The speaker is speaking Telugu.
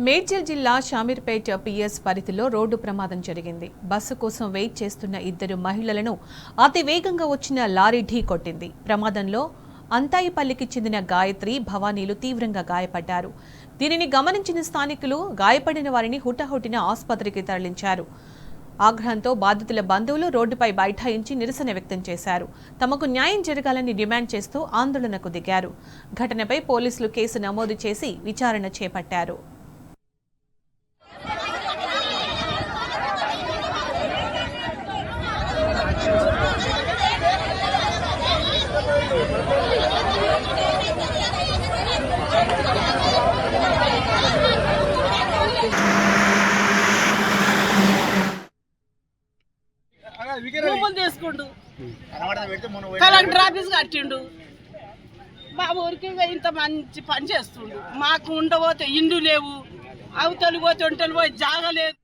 మేడ్చల్ జిల్లా షామీర్పేట్ పిఎస్ పరిధిలో రోడ్డు ప్రమాదం జరిగింది. బస్సు కోసం వెయిట్ చేస్తున్న ఇద్దరు మహిళలను అతి వేగంగా వచ్చిన లారీ ఢీ కొట్టింది. ప్రమాదంలో అంతాయిపల్లికి చెందిన గాయత్రి, భవానీలు తీవ్రంగా గాయపడ్డారు. దీనిని గమనించిన స్థానికులు గాయపడిన వారిని హుటాహుటిన ఆసుపత్రికి తరలించారు. ఆగ్రహంతో బాధితుల బంధువులు రోడ్డుపై బైఠాయించి నిరసన వ్యక్తం చేశారు. తమకు న్యాయం జరగాలని డిమాండ్ చేస్తూ ఆందోళనకు దిగారు. ఘటనపై పోలీసులు కేసు నమోదు చేసి విచారణ చేపట్టారు. తీసుకుండు కలెక్టర్ ఆఫీస్ కట్టిండు. మా ఊరికి ఇంత మంచి పని చేస్తుండు. మాకు ఉండబోతే ఇండ్లు లేవు, అవతలి పోతే ఒంటలు పోయి జాగలేదు.